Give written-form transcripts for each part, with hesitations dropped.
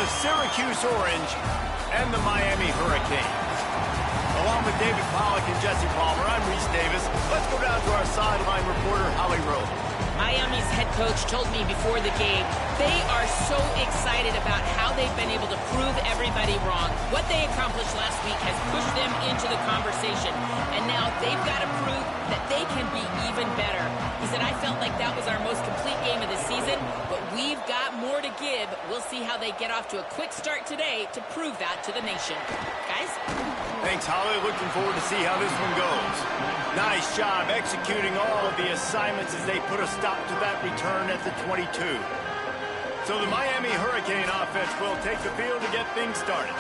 the Syracuse Orange and the Miami Hurricanes. Along with David Pollack and Jesse Palmer, I'm Reese Davis. Let's go down to our sideline reporter, Holly Rowe. Miami's head coach told me before the game they are so excited about how they've been able to prove everybody wrong. What they accomplished last week has pushed them into the conversation, and now they've got to prove that they can be even better. He said, I felt like that was our most complete game of the season, but we've got more to give. We'll see how they get off to a quick start today to prove that to the nation. Guys? Thanks, Holly. Looking forward to see how this one goes. Nice job executing all of the assignments as they put a stop to that return at the 22. So the Miami Hurricane offense will take the field to get things started.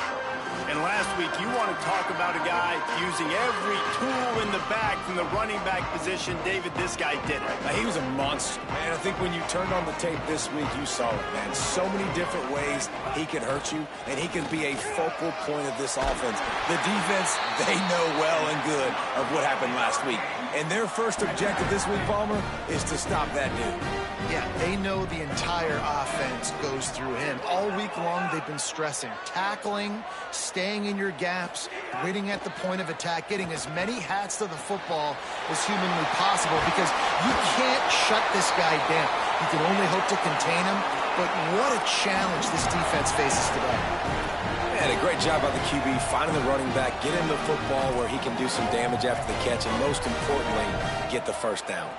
And last week, you want to talk about a guy using every tool in the bag from the running back position. David, this guy did it. He was a monster, man. I think when you turned on the tape this week, you saw it, man. So many different ways he can hurt you, and he can be a focal point of this offense. The defense, they know well and good of what happened last week. And their first objective this week, Palmer, is to stop that dude. Yeah, they know the entire offense goes through him. All week long, they've been stressing tackling, staying in your gaps, waiting at the point of attack, getting as many hats to the football as humanly possible, because you can't shut this guy down. You can only hope to contain him, but what a challenge this defense faces today. And a great job by the QB, finding the running back, get him the football where he can do some damage after the catch, and most importantly, get the first down.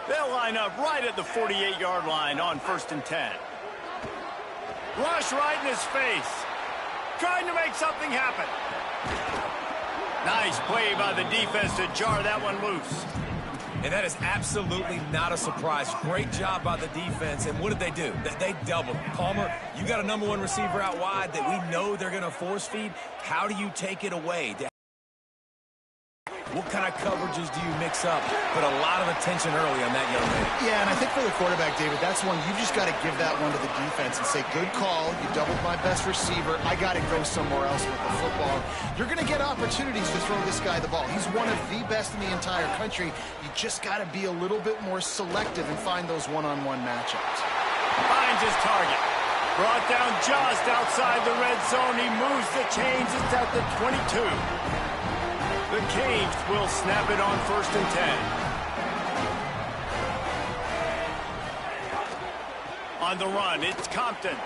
They'll line up right at the 48-yard line on 1st and 10. Rush right in his face. Trying to make something happen. Nice play by the defense to jar that one loose. And that is absolutely not a surprise. Great job by the defense. And what did they do? They doubled. Palmer, you got a number one receiver out wide that we know they're going to force feed. How do you take it away? What kind of coverages do you mix up? Put a lot of attention early on that young man. Yeah, and I think for the quarterback, David, that's one you just got to give that one to the defense and say, good call. You doubled my best receiver. I got to go somewhere else with the football. You're going to get opportunities to throw this guy the ball. He's one of the best in the entire country. You just got to be a little bit more selective and find those one-on-one matchups. Finds his target. Brought down just outside the red zone. He moves the chains. It's at the 22. The Canes will snap it on 1st and 10. On the run, it's Compton.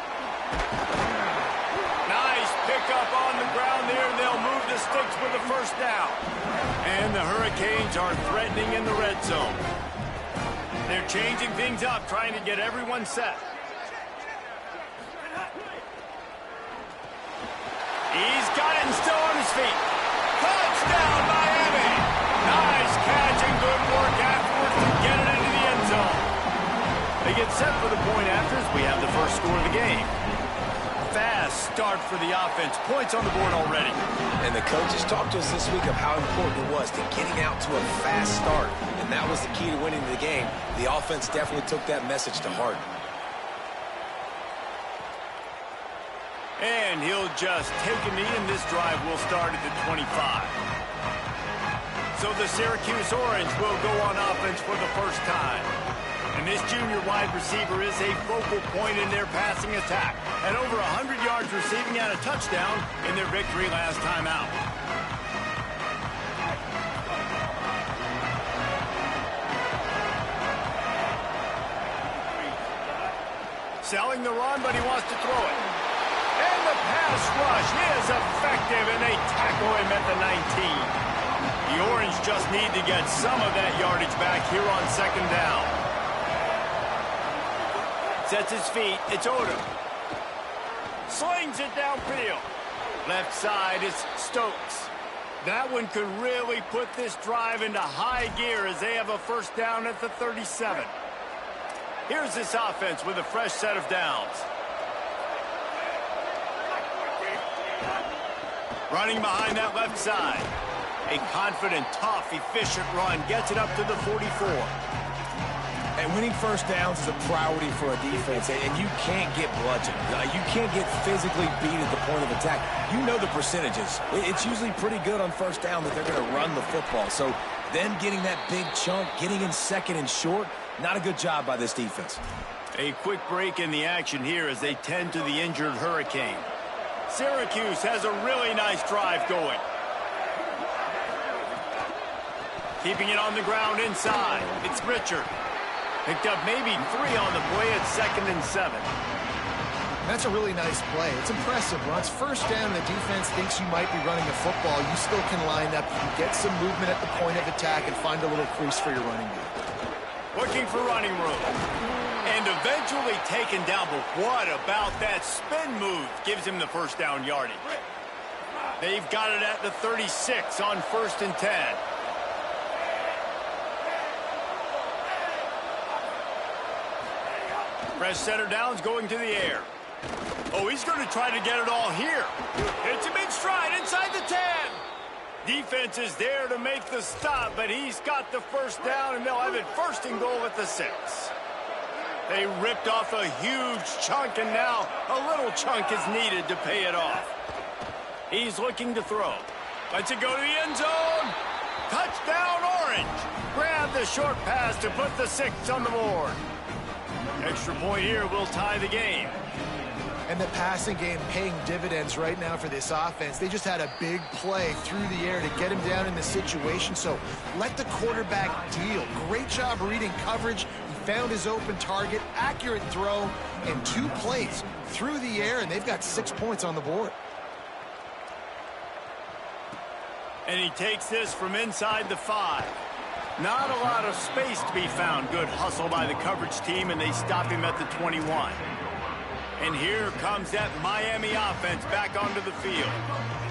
Nice pickup on the ground there. They'll move the sticks with the first down. And the Hurricanes are threatening in the red zone. They're changing things up, trying to get everyone set. He's got it and still on his feet. Touchdown, Miami! Nice catch and good work afterwards to get it into the end zone. They get set for the point after as we have the first score of the game. Fast start for the offense. Points on the board already. And the coaches talked to us this week of how important it was to getting out to a fast start. And that was the key to winning the game. The offense definitely took that message to heart. And he'll just take a knee, and this drive will start at the 25. So the Syracuse Orange will go on offense for the first time. And this junior wide receiver is a focal point in their passing attack. At over 100 yards receiving and a touchdown in their victory last time out. Selling the run, but he wants to throw it. And the pass rush is effective, and they tackle him at the 19. The Orange just need to get some of that yardage back here on 2nd down. Sets his feet. It's Odom. Slings it downfield. Left side is Stokes. That one could really put this drive into high gear as they have a first down at the 37. Here's this offense with a fresh set of downs. Running behind that left side. A confident, tough, efficient run. Gets it up to the 44. And winning first downs is a priority for a defense, and you can't get bludgeoned. You can't get physically beat at the point of attack. You know the percentages. It's usually pretty good on first down that they're going to run the football. So them getting that big chunk, getting in second and short, not a good job by this defense. A quick break in the action here as they tend to the injured Hurricane. Syracuse has a really nice drive going. Keeping it on the ground inside. It's Richard. Picked up maybe 3 on the play at 2nd and 7. That's a really nice play. It's impressive. When it's first down and the defense thinks you might be running the football, you still can line up. You can get some movement at the point of attack and find a little crease for your running back. Looking for running room. And eventually taken down, but what about that spin move? Gives him the first down yardage. They've got it at the 36 on 1st and 10. Fresh center downs going to the air. Oh, he's going to try to get it all here. Hits him in stride inside the 10. Defense is there to make the stop, but he's got the first down, and they'll have it 1st and goal at the 6. They ripped off a huge chunk, and now a little chunk is needed to pay it off. He's looking to throw. Lets it go to the end zone. Touchdown, Orange. Grab the short pass to put the 6 on the board. Extra point here will tie the game. And the passing game paying dividends right now for this offense. They just had a big play through the air to get him down in the situation. So let the quarterback deal. Great job reading coverage. He found his open target, accurate throw, and 2 plays through the air, and they've got 6 points on the board. And he takes this from inside the 5. Not a lot of space to be found. Good hustle by the coverage team, and they stop him at the 21. And here comes that Miami offense back onto the field.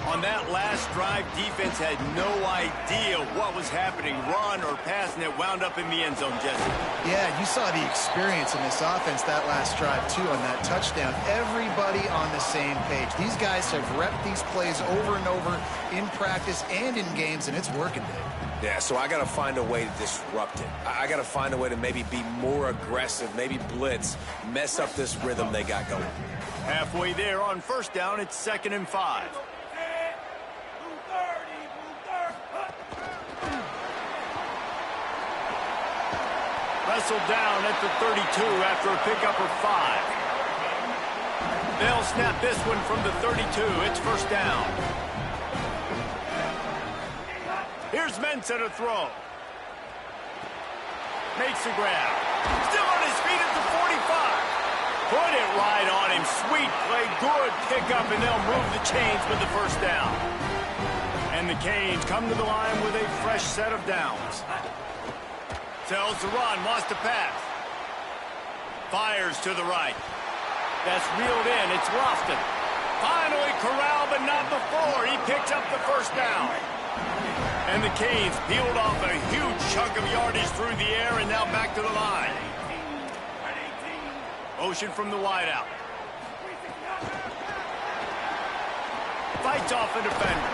On that last drive, defense had no idea what was happening, run or pass, and it wound up in the end zone, Jesse. Yeah, you saw the experience in this offense that last drive, too, on that touchdown. Everybody on the same page. These guys have repped these plays over and over in practice and in games, and it's working, Dave. Yeah, so I got to find a way to disrupt it. I got to find a way to maybe be more aggressive, maybe blitz, mess up this rhythm they got going. Halfway there on 1st down, it's 2nd and 5. Wrestled down at the 32 after a pickup of 5. They'll snap this one from the 32. It's 1st down. Here's Mensah to throw. Makes the grab. Still on his feet at the 45. Put it right on him. Sweet play. Good pickup, and they'll move the chains with the 1st down. And the Canes come to the line with a fresh set of downs. Tells the run. Wants to pass. Fires to the right. That's reeled in. It's Lofton. Finally corralled, but not before. He picks up the 1st down. And the Canes peeled off a huge chunk of yardage through the air and now back to the line. Motion from the wideout. Fights off a defender.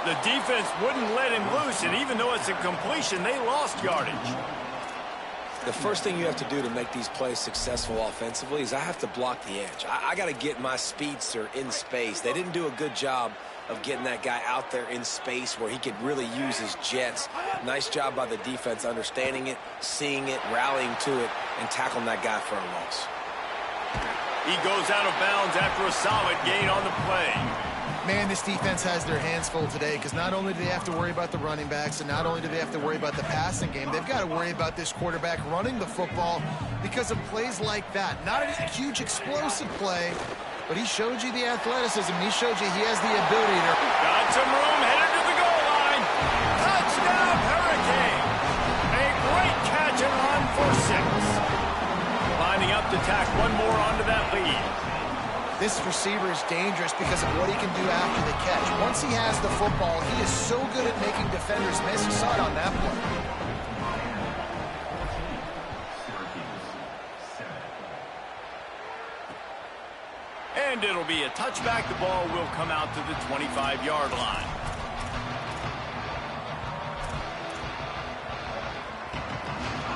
The defense wouldn't let him loose, and even though it's a completion, they lost yardage. The first thing you have to do to make these plays successful offensively is I have to block the edge. I got to get my speedster in space. They didn't do a good job of getting that guy out there in space where he could really use his jets. Nice job by the defense understanding it, seeing it, rallying to it, and tackling that guy for a loss. He goes out of bounds after a solid gain on the play. Man, this defense has their hands full today because not only do they have to worry about the running backs and not only do they have to worry about the passing game, they've got to worry about this quarterback running the football because of plays like that. Not a huge explosive play, but he showed you the athleticism. He showed you he has the ability to... Got some room, headed to the goal line. Touchdown, Hurricane. A great catch and run for 6. Lining up to tack one more onto that lead. This receiver is dangerous because of what he can do after the catch. Once he has the football, he is so good at making defenders miss. You saw it on that play. And it'll be a touchback. The ball will come out to the 25-yard line.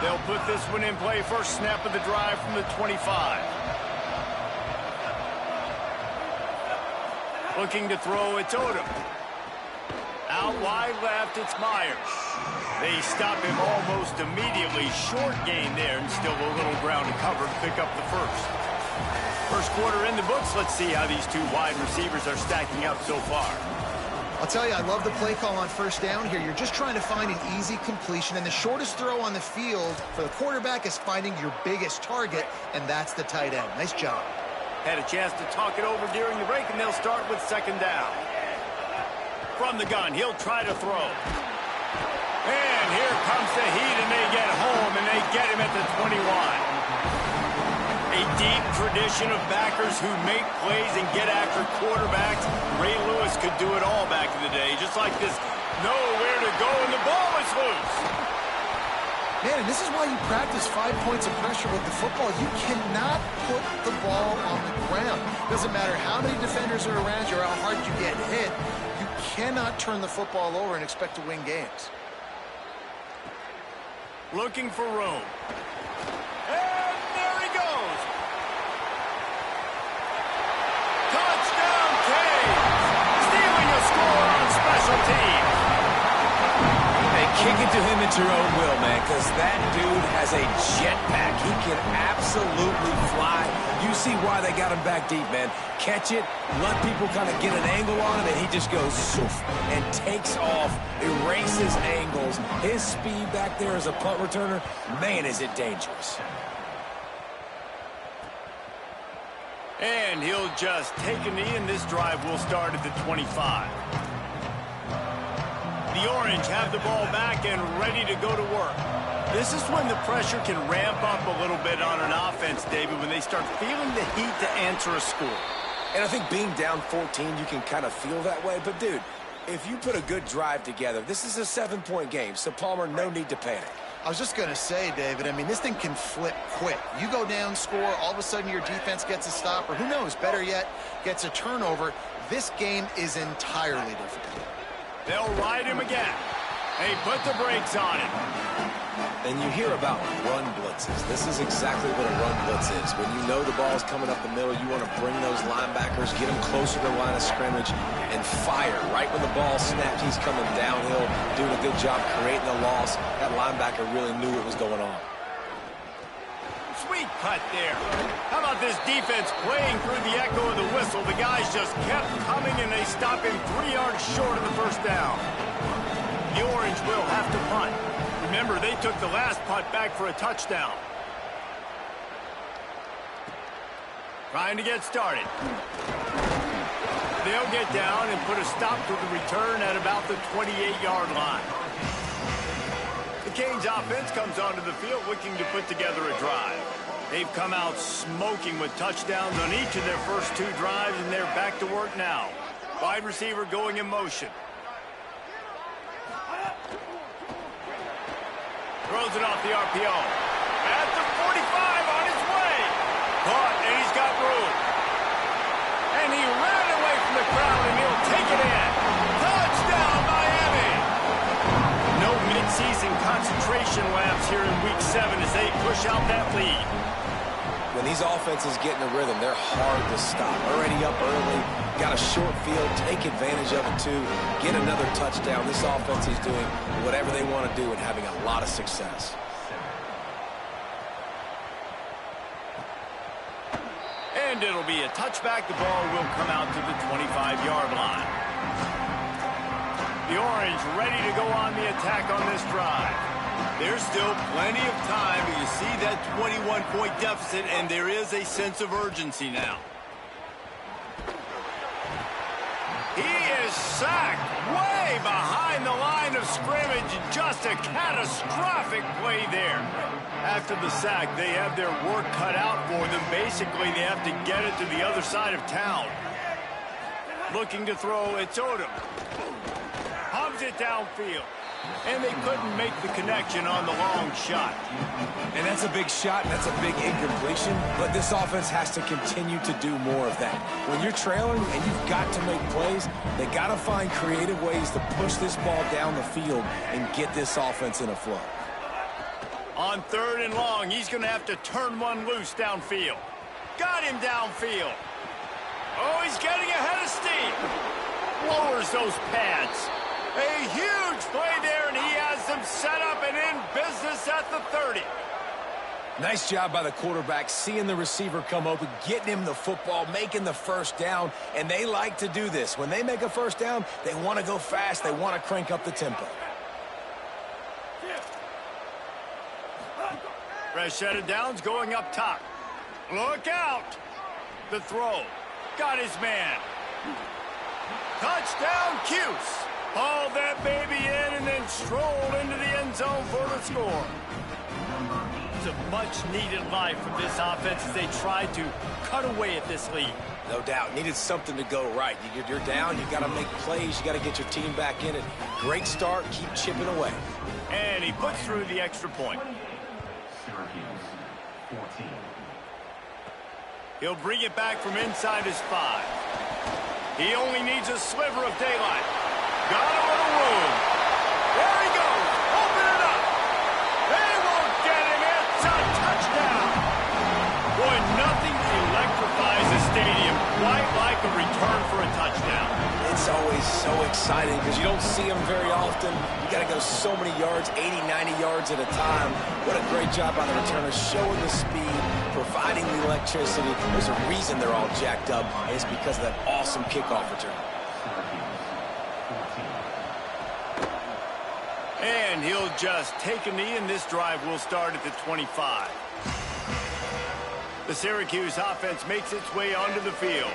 They'll put this one in play. First snap of the drive from the 25. Looking to throw, it's Odom. Out Out wide left, it's Myers. They stop him almost immediately. Short gain there, and still a little ground to cover to pick up the first. First quarter in the books. Let's see how these two wide receivers are stacking up so far. I'll tell you, I love the play call on first down here. You're just trying to find an easy completion, and the shortest throw on the field for the quarterback is finding your biggest target, and that's the tight end. Nice job. Had a chance to talk it over during the break, and they'll start with second down. From the gun, he'll try to throw. And here comes the heat, and they get home, and they get him at the 21. A deep tradition of backers who make plays and get after quarterbacks. Ray Lewis could do it all back in the day. Just like this, nowhere to go, and the ball is loose. Man, and this is why you practice 5 points of pressure with the football. You cannot put the ball on the ground. Doesn't matter how many defenders are around you or how hard you get hit. You cannot turn the football over and expect to win games. Looking for room. And there he goes. Touchdown, Canes. Stealing a score on special teams. Hey, kick it to him at your own will, man, because that dude has a jetpack. He can absolutely fly. You see why they got him back deep, man. Catch it, let people kind of get an angle on it, and he just goes zoof and takes off, erases angles. His speed back there as a punt returner, man, is it dangerous. And he'll just take a knee, and this drive will start at the 25. The Orange have the ball back and ready to go to work. This is when the pressure can ramp up a little bit on an offense, David, when they start feeling the heat to answer a score. And I think being down 14, you can kind of feel that way. But, dude, if you put a good drive together, this is a 7-point game. So, Palmer, no need to panic. I was just going to say, David, I mean, this thing can flip quick. You go down, score, all of a sudden your defense gets a stop, or who knows, better yet, gets a turnover. This game is entirely different. They'll ride him again. They put the brakes on him. And you hear about run blitzes. This is exactly what a run blitz is. When you know the ball's coming up the middle, you want to bring those linebackers, get them closer to the line of scrimmage, and fire. Right when the ball snapped, he's coming downhill, doing a good job creating a loss. That linebacker really knew what was going on. Sweet cut there. How about this defense playing through the echo of the whistle? The guys just kept coming, and they stop him 3 yards short of the first down. The Orange will have to punt. Remember, they took the last punt back for a touchdown. Trying to get started. They'll get down and put a stop to the return at about the 28-yard line. The Canes offense comes onto the field looking to put together a drive. They've come out smoking with touchdowns on each of their first 2 drives, and they're back to work now. Wide receiver going in motion. Throws it off the RPO. At the 45 on his way. Caught, and he's got room. And he ran away from the crowd, and he'll take it in. Touchdown, Miami! No mid-season concentration laps here in Week 7 as they push out that lead. When these offenses get in a rhythm, they're hard to stop. Already up early, got a short field, take advantage of it too, get another touchdown. This offense is doing whatever they want to do and having a lot of success. And it'll be a touchback. The ball will come out to the 25-yard line. The Orange ready to go on the attack on this drive. There's still plenty of time. You see that 21-point deficit, and there is a sense of urgency now. He is sacked way behind the line of scrimmage. Just a catastrophic play there. After the sack, they have their work cut out for them. Basically, they have to get it to the other side of town. Looking to throw, it's Odom. Hums it downfield. And they couldn't make the connection on the long shot. And that's a big shot, and that's a big incompletion, but this offense has to continue to do more of that. When you're trailing and you've got to make plays, they got to find creative ways to push this ball down the field and get this offense in a flow. On 3rd and long, he's going to have to turn one loose downfield. Got him downfield. Oh, he's getting ahead of steam. Lowers those pads. A Huge play there, and he has them set up and in business at the 30. Nice job by the quarterback, seeing the receiver come open, getting him the football, making the first down, and they like to do this. When they make a first down, they want to go fast. They want to crank up the tempo. Fresh set of downs going up top. Look out. The throw. Got his man. Touchdown, Cuse. Hauled that baby in and then strolled into the end zone for the score. It's a much-needed life from this offense as they tried to cut away at this lead. No doubt. Needed something to go right. You're down. You got to make plays. You got to get your team back in it. Great start. Keep chipping away. And he puts through the extra point. Syracuse, 14. He'll bring it back from inside his 5. He only needs a sliver of daylight. Got a little room. There he goes. Open it up. They won't get him. It's a touchdown. Boy, nothing electrifies a stadium quite like a return for a touchdown. It's always so exciting because you don't see them very often. You got to go so many yards, 80, 90 yards at a time. What a great job by the returner, showing the speed, providing the electricity. There's a reason they're all jacked up, and it's because of that awesome kickoff return. And he'll just take a knee, and this drive will start at the 25. The Syracuse offense makes its way onto the field.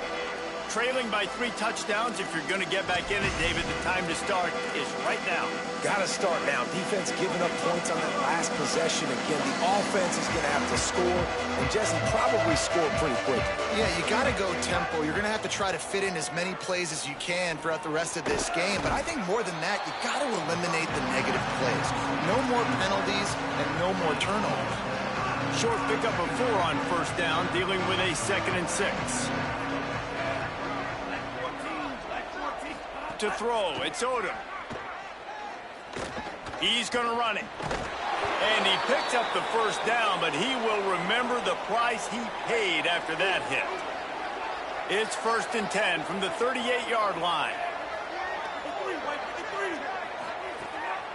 Trailing by 3 touchdowns. If you're going to get back in it, David, the time to start is right now. Got to start now. Defense giving up points on that last possession. Again, the offense is going to have to score, and Jesse probably score pretty quick. Yeah, you got to go tempo. You're going to have to try to fit in as many plays as you can throughout the rest of this game. But I think more than that, you got to eliminate the negative plays. No more penalties and no more turnovers. Short pickup of 4 on first down, dealing with a 2nd and 6. To throw, it's Odom. He's going to run it. And he picked up the first down, but he will remember the price he paid after that hit. It's 1st and 10 from the 38-yard line.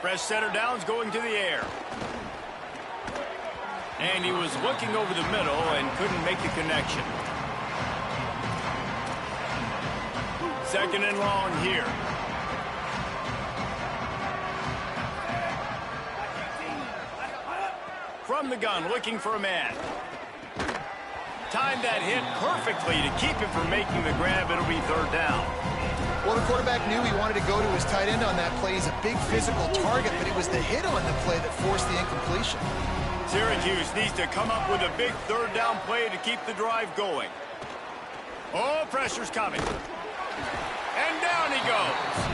Fresh center downs going to the air. And he was looking over the middle and couldn't make the connection. 2nd and long here. From the gun, looking for a man. Timed that hit perfectly to keep him from making the grab. It'll be 3rd down. Well, the quarterback knew he wanted to go to his tight end on that play. He's a big physical target, but it was the hit on the play that forced the incompletion. Syracuse needs to come up with a big 3rd down play to keep the drive going. Oh, pressure's coming. And down he goes.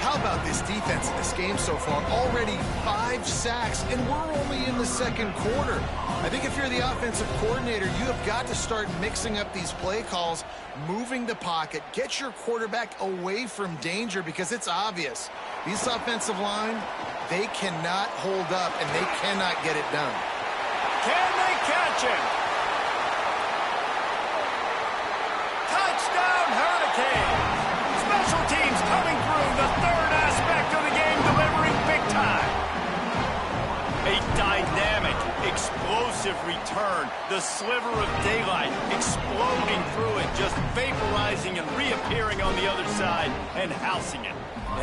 How about this defense in this game so far? Already 5 sacks, and we're only in the 2nd quarter. I think if you're the offensive coordinator, you have got to start mixing up these play calls, moving the pocket, get your quarterback away from danger, because it's obvious. This offensive line, they cannot hold up, and they cannot get it done. Can they catch him? Touchdown, Hurricanes! Special teams coming through, the 3rd aspect of the game, delivering big time. A dynamic, explosive return. The sliver of daylight exploding through it, just vaporizing and reappearing on the other side and housing it.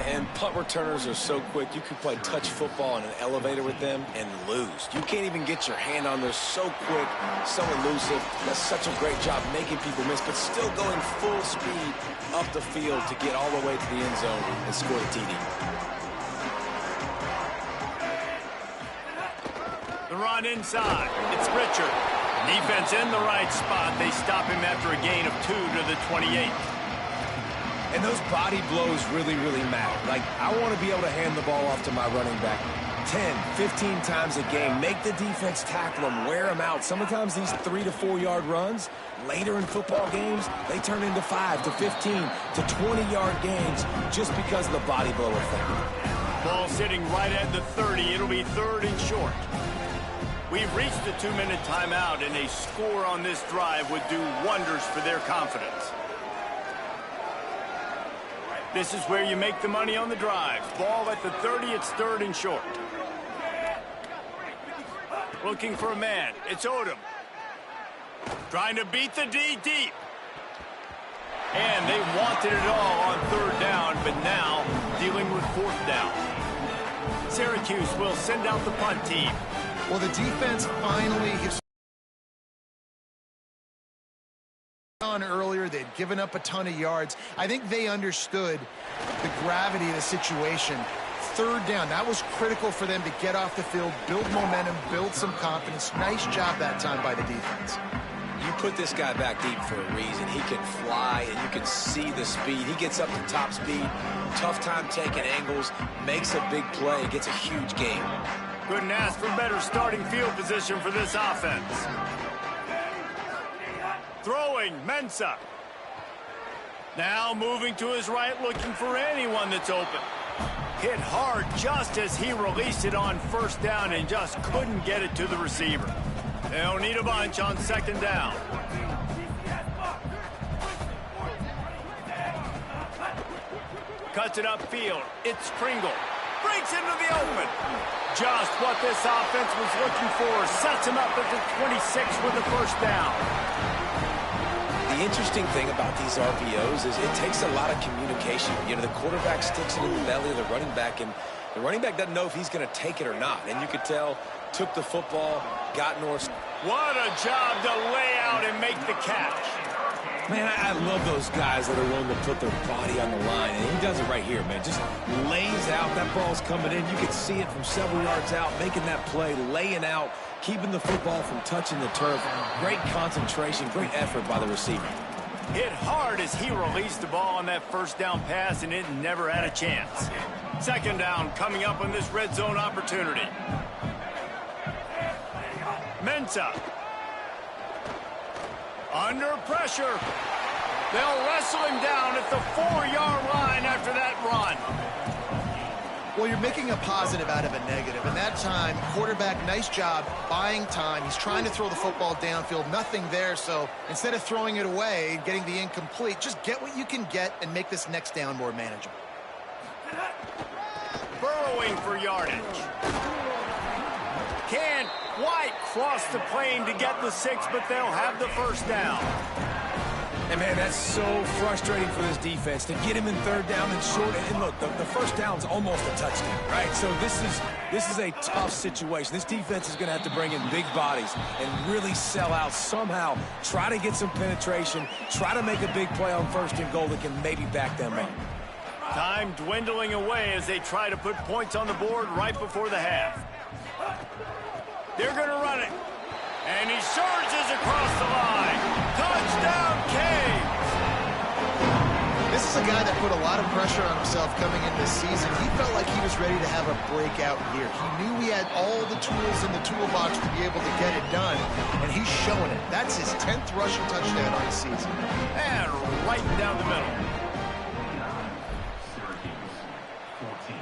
And punt returners are so quick. You can play touch football in an elevator with them and lose. You can't even get your hand on there. So quick, so elusive. Does such a great job making people miss, but still going full speed up the field to get all the way to the end zone and score the TD. The run inside. It's Richard. Defense in the right spot. They stop him after a gain of 2 to the 28. And those body blows really, really matter. Like, I want to be able to hand the ball off to my running back 10, 15 times a game. Make the defense tackle them, wear them out. Sometimes these 3 to 4 yard runs, later in football games, they turn into 5 to 15 to 20-yard gains just because of the body blow effect. Ball sitting right at the 30. It'll be 3rd and short. We've reached the 2-minute timeout, and a score on this drive would do wonders for their confidence. This is where you make the money on the drive. Ball at the 30, it's 3rd and short. Looking for a man. It's Odom. Trying to beat the D deep. And they wanted it all on 3rd down, but now dealing with 4th down. Syracuse will send out the punt team. Well, the defense finally has on earlier. They'd given up a ton of yards. I think they understood the gravity of the situation. 3rd down, that was critical for them to get off the field, build momentum, build some confidence. Nice job that time by the defense. You put this guy back deep for a reason. He can fly, and you can see the speed. He gets up to top speed, tough time taking angles, makes a big play, gets a huge gain. Couldn't ask for better starting field position for this offense. Throwing, Mensah. Now moving to his right, looking for anyone that's open. Hit hard just as he released it on 1st down and just couldn't get it to the receiver. They'll need a bunch on 2nd down. Cuts it upfield. It's Pringle. Breaks into the open. Just what this offense was looking for. Sets him up at the 26 with the 1st down. The interesting thing about these RPOs is it takes a lot of communication. You know, the quarterback sticks it in the belly of the running back, and the running back doesn't know if he's going to take it or not. And you could tell, took the football, got north. What a job to lay out and make the catch. Man, I love those guys that are willing to put their body on the line, and he does it right here, man. Just lays out. That ball's coming in. You can see it from several yards out, making that play, laying out, keeping the football from touching the turf. Great concentration, great effort by the receiver. Hit hard as he released the ball on that 1st down pass, and it never had a chance. 2nd down coming up on this red zone opportunity. Mensah. Under pressure. They'll wrestle him down at the 4-yard line after that run. Well, you're making a positive out of a negative. And that time, quarterback, nice job buying time. He's trying to throw the football downfield. Nothing there. So instead of throwing it away and getting the incomplete, just get what you can get and make this next down more manageable. Burrowing for yardage. Can't quite cross the plane to get the 6, but they'll have the 1st down. And, man, that's so frustrating for this defense to get him in 3rd down and short. And look, the 1st down's almost a touchdown, right? So this is a tough situation. This defense is going to have to bring in big bodies and really sell out somehow, try to get some penetration, try to make a big play on 1st and goal that can maybe back them up. Time dwindling away as they try to put points on the board right before the half. They're going to run it. And he surges across the line. Touchdown, Canes! This is a guy that put a lot of pressure on himself coming in this season. He felt like he was ready to have a breakout year. He knew he had all the tools in the toolbox to be able to get it done, and he's showing it. That's his 10th rushing touchdown on the season. And right down the middle. Syracuse, 14.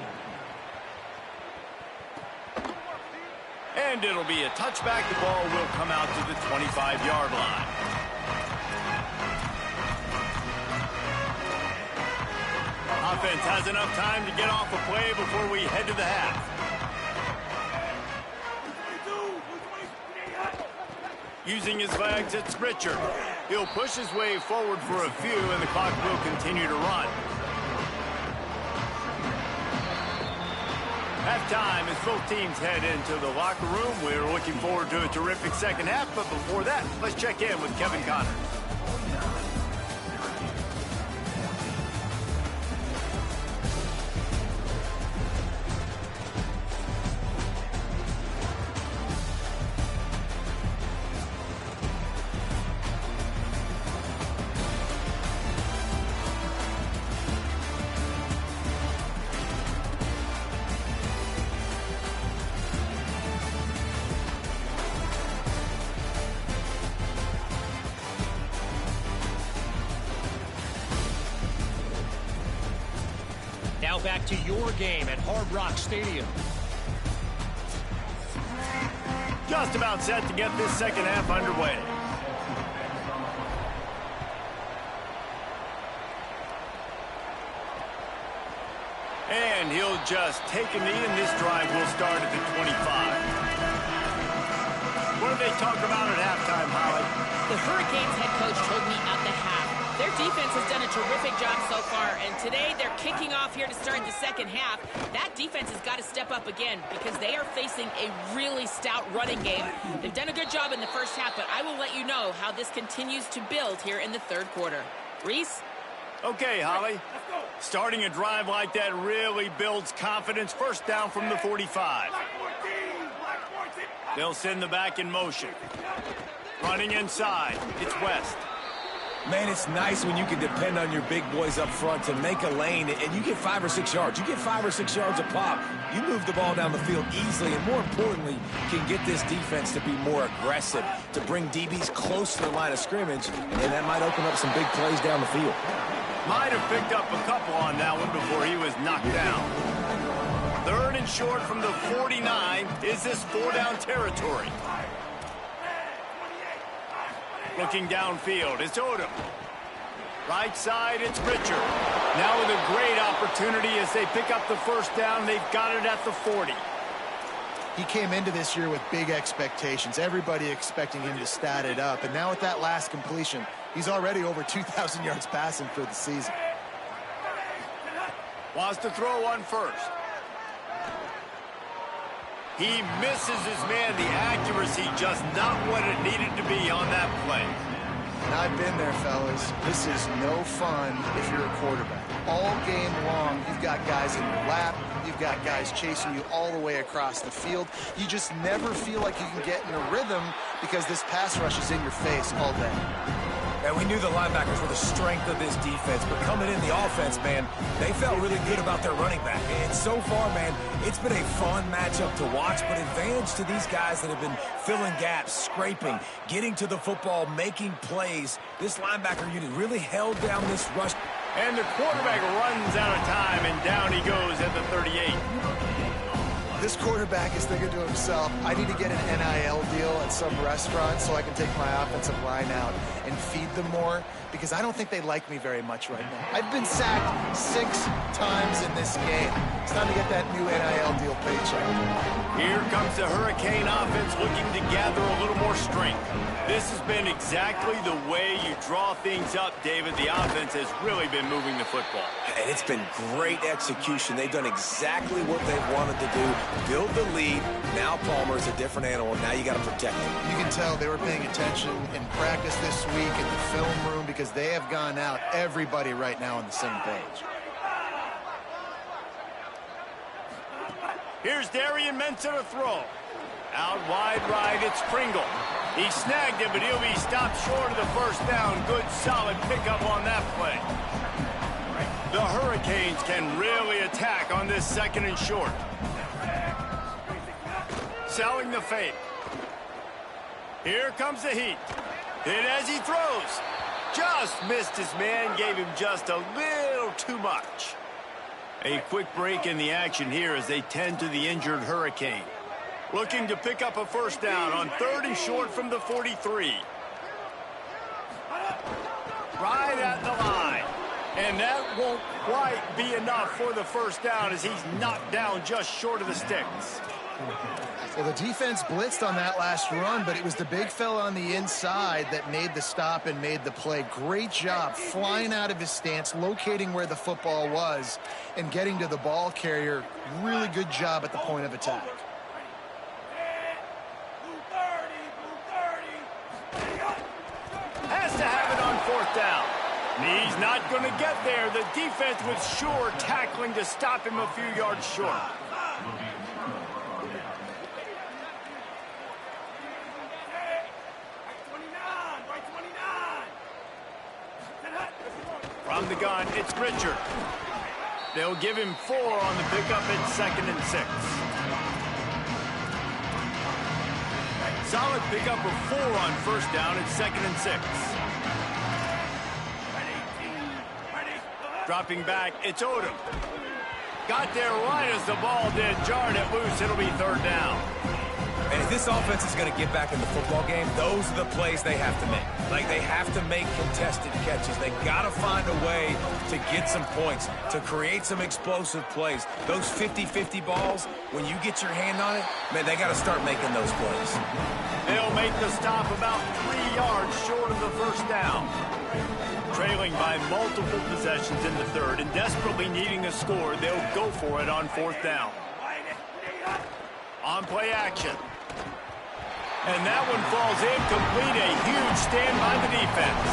And it'll be a touchback. The ball will come out to the 25-yard line. Offense has enough time to get off a play before we head to the half. Using his legs, it's Richard. He'll push his way forward for a few, and the clock will continue to run. Halftime as both teams head into the locker room. We're looking forward to a terrific 2nd half, but before that, let's check in with Kevin Connors. Now back to your game at Hard Rock Stadium. Just about set to get this 2nd half underway. And he'll just take a knee, and this drive will start at the 25. What do they talk about at halftime, Holly? The Hurricanes head coach told me at the half, their defense has done a terrific job so far, and today they're kicking off here to start the second half. That defense has got to step up again because they are facing a really stout running game. They've done a good job in the first half, but I will let you know how this continues to build here in the third quarter. Reese? Okay, Holly. Starting a drive like that really builds confidence. First down from the 45. They'll send the back in motion. Running inside. It's West. Man, it's nice when you can depend on your big boys up front to make a lane, and you get 5 or 6 yards. You get 5 or 6 yards a pop. You move the ball down the field easily, and more importantly, can get this defense to be more aggressive, to bring DBs close to the line of scrimmage, and that might open up some big plays down the field. Might have picked up a couple on that one before he was knocked down. Third and short from the 49. Is this 4-down territory? Looking downfield, it's Odom. Right side, it's Richard. Now with a great opportunity as they pick up the first down. They've got it at the 40. He came into this year with big expectations. Everybody expecting him to stat it up. And now with that last completion, he's already over 2,000 yards passing for the season. Wants to throw one first. He misses his man. The accuracy just not what it needed to be on that play. And I've been there, fellas. This is no fun if you're a quarterback. All game long, you've got guys in your lap. You've got guys chasing you all the way across the field. You just never feel like you can get in a rhythm because this pass rush is in your face all day. And we knew the linebackers were the strength of this defense, but coming in the offense, man, they felt really good about their running back. And so far, man, it's been a fun matchup to watch, but advantage to these guys that have been filling gaps, scraping, getting to the football, making plays. This linebacker unit really held down this rush. And the quarterback runs out of time, and down he goes at the 38. This quarterback is thinking to himself, I need to get an NIL deal at some restaurant so I can take my offensive line out and feed them more, because I don't think they like me very much right now. I've been sacked 6 times in this game. It's time to get that new NIL deal paycheck. Here comes the Hurricane offense looking to gather a little more strength. This has been exactly the way you draw things up, David. The offense has really been moving the football. And it's been great execution. They've done exactly what they wanted to do. Build the lead. Now Palmer's a different animal. Now you got to protect him. You can tell they were paying attention in practice this week in the film room because they have gone out, everybody right now on the same page. Here's Darian Mensah to throw. Out wide right, it's Pringle. He snagged it, but he'll be stopped short of the first down. Good, solid pickup on that play. The Hurricanes can really attack on this second and short. Selling the fake. Here comes the heat. Hit as he throws. Just missed his man, gave him just a little too much. A quick break in the action here as they tend to the injured Hurricane. Looking to pick up a first down on third and short from the 43. Right at the line. And that won't quite be enough for the first down as he's knocked down just short of the sticks. Well, the defense blitzed on that last run, but it was the big fella on the inside that made the stop and made the play. Great job flying out of his stance, locating where the football was, and getting to the ball carrier. Really good job at the point of attack. Has to have it on fourth down. He's not going to get there. The defense was sure tackling to stop him a few yards short. From the gun, it's Richard. They'll give him 4 on the pickup at 2nd and 6. Solid pickup of 4 on first down at 2nd and 6. Dropping back, it's Odom. Got there right as the ball did. Jarred it loose. It'll be third down. And if this offense is going to get back in the football game, those are the plays they have to make. Like, they have to make contested catches. They got to find a way to get some points, to create some explosive plays. Those 50-50 balls, when you get your hand on it, man, they got to start making those plays. They'll make the stop about 3 yards short of the first down. Trailing by multiple possessions in the third and desperately needing a score, they'll go for it on fourth down. On play action. And that one falls incomplete. A huge stand by the defense.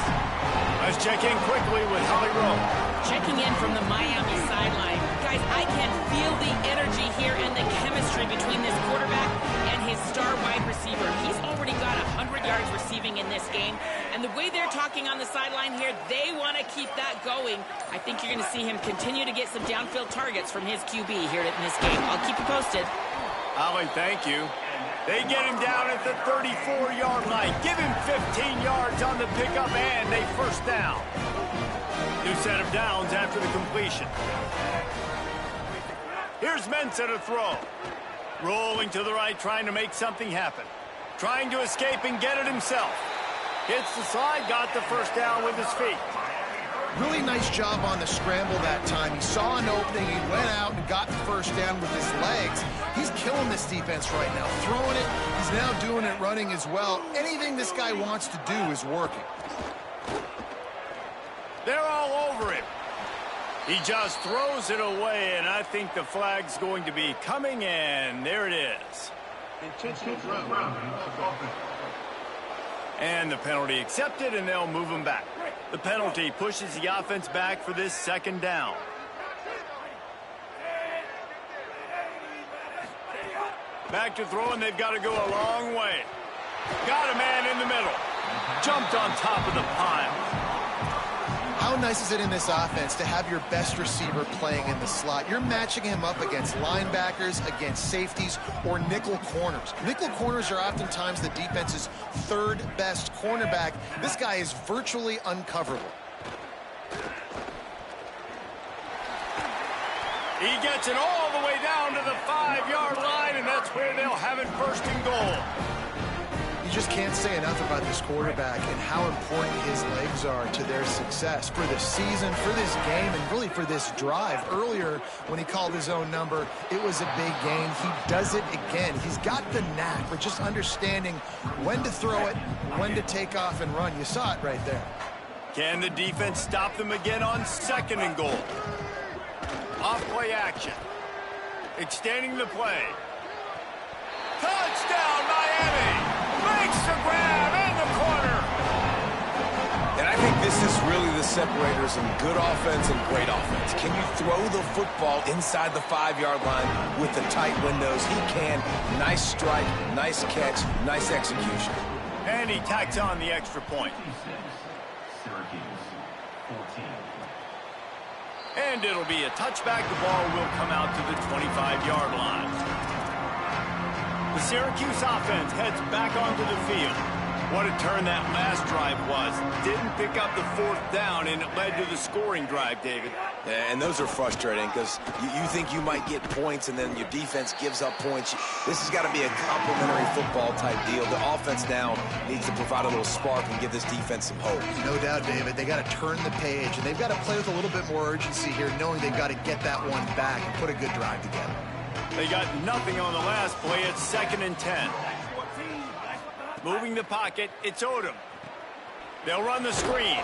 Let's check in quickly with Holly Rowe. Checking in from the Miami sideline. Guys, I can feel the energy here and the chemistry between this quarterback and his star wide receiver. He's already got 100 yards receiving in this game. And the way they're talking on the sideline here, they want to keep that going. I think you're going to see him continue to get some downfield targets from his QB here in this game. I'll keep you posted. Holly, thank you. They get him down at the 34-yard line. Give him 15 yards on the pickup and a first down. New set of downs after the completion. Here's Mensah to throw. Rolling to the right, trying to make something happen. Trying to escape and get it himself. Hits the slide, got the first down with his feet. Really nice job on the scramble that time. He saw an opening, he went out and got the first down with his legs. He's killing this defense right now, throwing it. He's now doing it running as well. Anything this guy wants to do is working. They're all over him. He just throws it away, and I think the flag's going to be coming, and there it is. And the penalty accepted, and they'll move him back. The penalty pushes the offense back for this second down. Back to throw, and they've got to go a long way. Got a man in the middle. Jumped on top of the pile. How nice is it in this offense to have your best receiver playing in the slot? You're matching him up against linebackers, against safeties, or nickel corners. Nickel corners are oftentimes the defense's third best cornerback. This guy is virtually uncoverable. He gets it all the way down to the 5-yard line, and that's where they'll have it first and goal. You just can't say enough about this quarterback and how important his legs are to their success for this season, for this game, and really for this drive. Earlier, when he called his own number, it was a big gain. He does it again. He's got the knack for just understanding when to throw it, when to take off and run. You saw it right there. Can the defense stop them again on second and goal? Off play action. Extending the play. Touchdown, Miami! Makes the grab in the corner. And I think this is really the separators in good offense and great offense. Can you throw the football inside the 5-yard line with the tight windows? He can. Nice strike, nice catch, nice execution. And he tacks on the extra point. Syracuse, 14. And it'll be a touchback. The ball will come out to the 25-yard line. The Syracuse offense heads back onto the field. What a turn that last drive was. Didn't pick up the fourth down, and it led to the scoring drive, David. Yeah, and those are frustrating because you think you might get points and then your defense gives up points. This has got to be a complimentary football type deal. The offense now needs to provide a little spark and give this defense some hope. No doubt, David. They got to turn the page, and they've got to play with a little bit more urgency here, knowing they've got to get that one back and put a good drive together. They got nothing on the last play. It's 2nd and 10. Moving the pocket, it's Odom. They'll run the screen.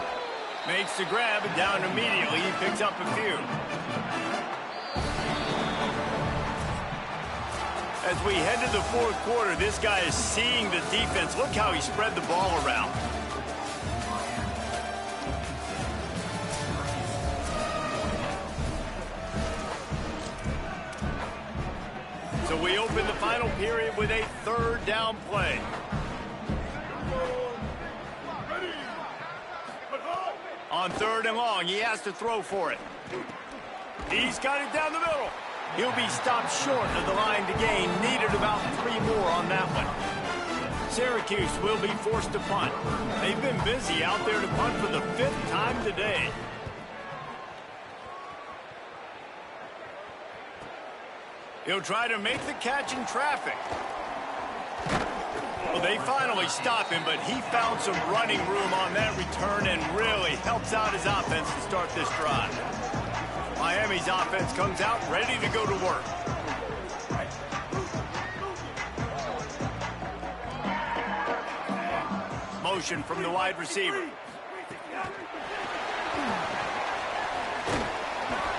Makes the grab, and down immediately. He picks up a few. As we head to the fourth quarter, this guy is seeing the defense. Look how he spread the ball around. So we open the final period with a third down play. On 3rd and long, he has to throw for it. He's got it down the middle. He'll be stopped short of the line to gain. Needed about 3 more on that one. Syracuse will be forced to punt. They've been busy out there to punt for the 5th time today. He'll try to make the catch in traffic. Well, they finally stop him, but he found some running room on that return and really helps out his offense to start this drive. Miami's offense comes out ready to go to work. Motion from the wide receiver.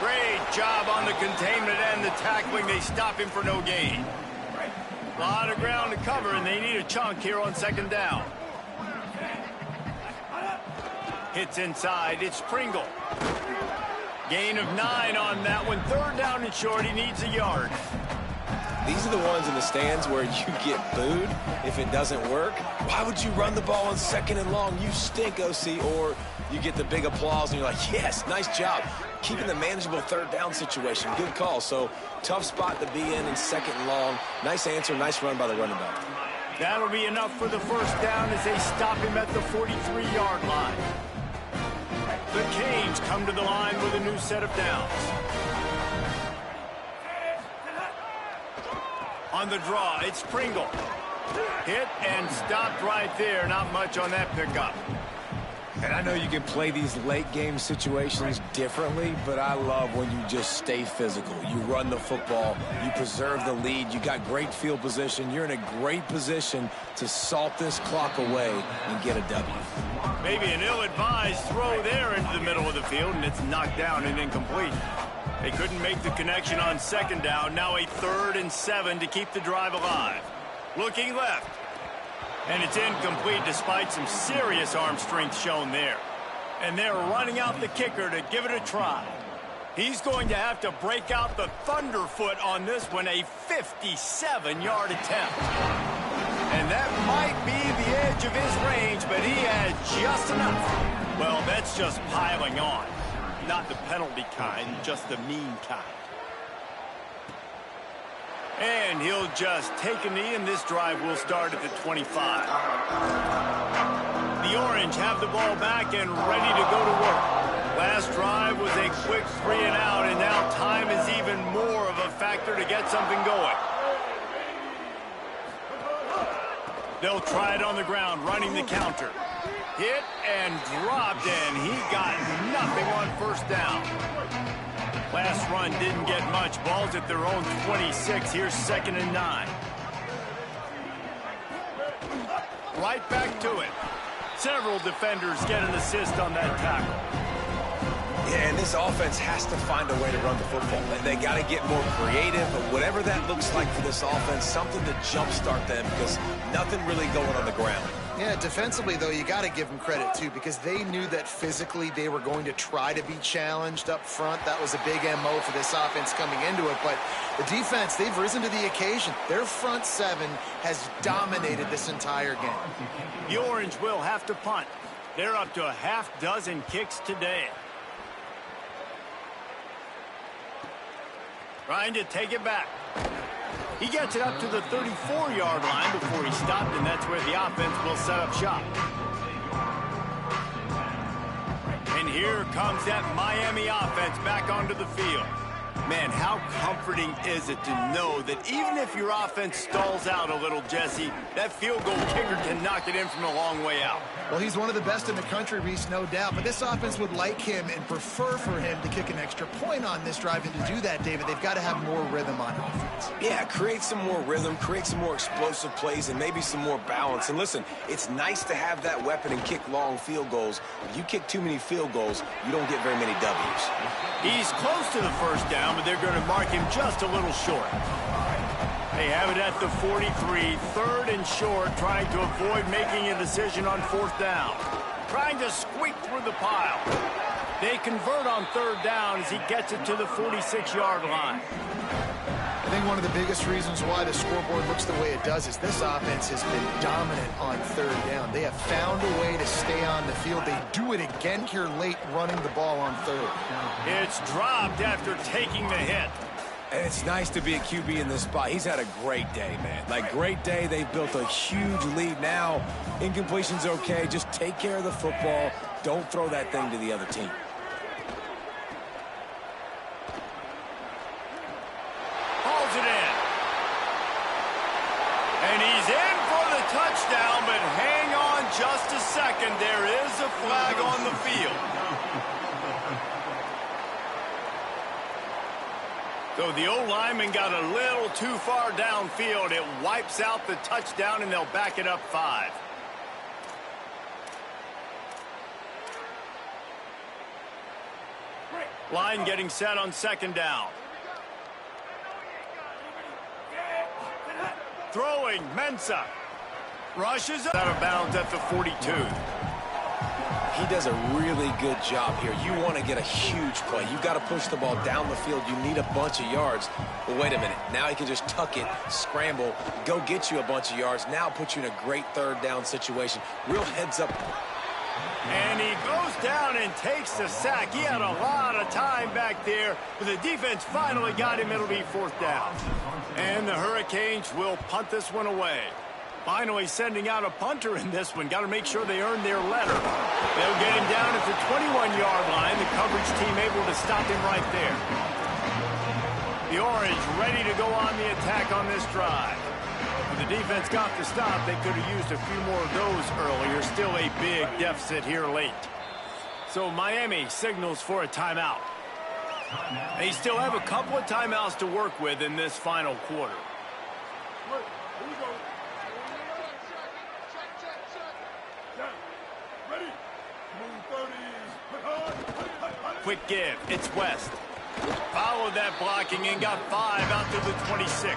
Great job on the containment and the tackling. They stop him for no gain. A lot of ground to cover, and they need a chunk here on second down. Hits inside. It's Pringle. Gain of 9 on that one. Third down and short. He needs a yard. These are the ones in the stands where you get booed if it doesn't work. Why would you run the ball on second and long? You stink, OC. Or you get the big applause and you're like, yes, nice job. Keeping the manageable third down situation. Good call. So tough spot to be in second and long. Nice answer, nice run by the running back. That'll be enough for the first down as they stop him at the 43-yard line. The Canes come to the line with a new set of downs. On the draw, it's Pringle. Hit and stopped right there. Not much on that pickup. And I know you can play these late game situations differently, but I love when you just stay physical. You run the football, you preserve the lead, you got great field position, you're in a great position to salt this clock away and get a W. Maybe an ill-advised throw there into the middle of the field, and it's knocked down and incomplete. They couldn't make the connection on second down. Now a 3rd and 7 to keep the drive alive. Looking left. And it's incomplete despite some serious arm strength shown there. And they're running out the kicker to give it a try. He's going to have to break out the thunderfoot on this one, a 57-yard attempt. And that might be the edge of his range, but he has just enough. Well, that's just piling on. Not the penalty kind, just the mean kind. And he'll just take a knee, and this drive will start at the 25. The Orange have the ball back and ready to go to work. Last drive was a quick 3 and out, and now time is even more of a factor to get something going. They'll try it on the ground, running the counter. Hit and dropped, and he got nothing on first down. Last run didn't get much. Ball's at their own 26. Here's 2nd and 9. Right back to it. Several defenders get an assist on that tackle. Yeah, and this offense has to find a way to run the football. They got to get more creative, but whatever that looks like for this offense, something to jumpstart them because nothing really going on the ground. Yeah, defensively, though, you got to give them credit, too, because they knew that physically they were going to try to be challenged up front. That was a big MO for this offense coming into it. But the defense, they've risen to the occasion. Their front 7 has dominated this entire game. The Orange will have to punt. They're up to a half dozen kicks today. Trying to take it back. He gets it up to the 34-yard line before he stopped, and that's where the offense will set up shop. And here comes that Miami offense back onto the field. Man, how comforting is it to know that even if your offense stalls out a little, Jesse, that field goal kicker can knock it in from a long way out. Well, he's one of the best in the country, Reese, no doubt. But this offense would like him and prefer for him to kick an extra point on this drive. And to do that, David, they've got to have more rhythm on offense. Yeah, create some more rhythm, create some more explosive plays, and maybe some more balance. And listen, it's nice to have that weapon and kick long field goals. If you kick too many field goals, you don't get very many W's. He's close to the first down, but they're going to mark him just a little short. They have it at the 43, 3rd and short, trying to avoid making a decision on 4th down. Trying to squeak through the pile. They convert on 3rd down as he gets it to the 46-yard line. I think one of the biggest reasons why the scoreboard looks the way it does is this offense has been dominant on 3rd down. They have found a way to stay on the field. They do it again here late, running the ball on 3rd. It's dropped after taking the hit. And it's nice to be a QB in this spot. He's had a great day, man. Like, great day. They've built a huge lead now. Incompletion's okay. Just take care of the football. Don't throw that thing to the other team. Hauls it in. And he's in for the touchdown. just a second. There is a flag on the field. So the O-lineman got a little too far downfield. It wipes out the touchdown, and they'll back it up 5. Line getting set on second down. Throwing, Mensah. Rushes out of bounds at the 42. He does a really good job here. You want to get a huge play. You've got to push the ball down the field. You need a bunch of yards. But wait a minute. Now he can just tuck it, scramble, go get you a bunch of yards. Now put you in a great third down situation. Real heads up. And he goes down and takes the sack. He had a lot of time back there, but the defense finally got him. It'll be 4th down. And the Hurricanes will punt this one away. Finally sending out a punter in this one. Got to make sure they earn their letter. They'll get him down at the 21-yard line. The coverage team able to stop him right there. The Orange ready to go on the attack on this drive. When the defense got the stop, they could have used a few more of those earlier. Still a big deficit here late. So Miami signals for a timeout. They still have a couple of timeouts to work with in this final quarter. Quick give. It's West. Followed that blocking and got 5 out to the 26.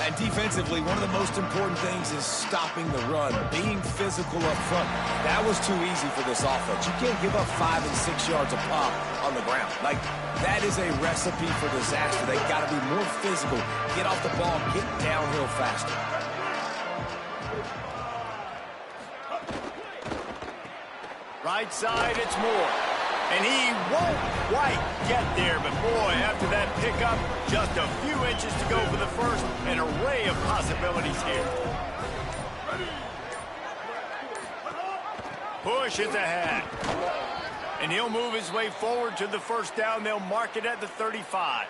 And defensively, one of the most important things is stopping the run, being physical up front. That was too easy for this offense. You can't give up 5 and 6 yards a pop on the ground. Like, that is a recipe for disaster. They got to be more physical, get off the ball, get downhill faster. Right side, it's Moore. And he won't quite get there, but boy, after that pickup, just a few inches to go for the first. An array of possibilities here. Push is ahead. And he'll move his way forward to the first down. They'll mark it at the 35.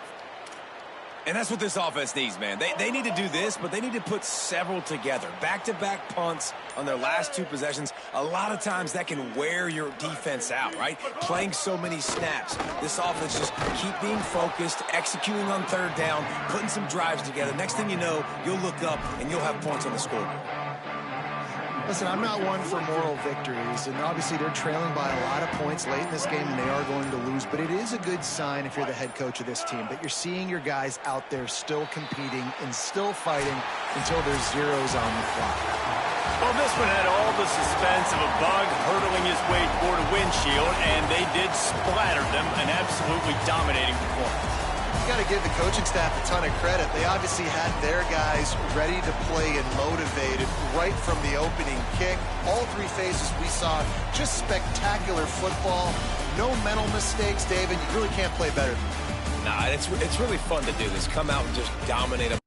And that's what this offense needs, man. They need to do this, but they need to put several together. Back-to-back punts on their last 2 possessions. A lot of times that can wear your defense out, right? Playing so many snaps. This offense just keep being focused, executing on third down, putting some drives together. Next thing you know, you'll look up and you'll have points on the scoreboard. Listen, I'm not one for moral victories, and obviously they're trailing by a lot of points late in this game, and they are going to lose, but it is a good sign if you're the head coach of this team, that you're seeing your guys out there still competing and still fighting until there's zeros on the clock. Well, this one had all the suspense of a bug hurtling his way toward a windshield, and they did splatter them, an absolutely dominating performance. You got to give the coaching staff a ton of credit. They obviously had their guys ready to play and motivated right from the opening kick. All 3 phases we saw, just spectacular football. No mental mistakes, David. You really can't play better than that. Nah, it's really fun to do this. Come out and just dominate a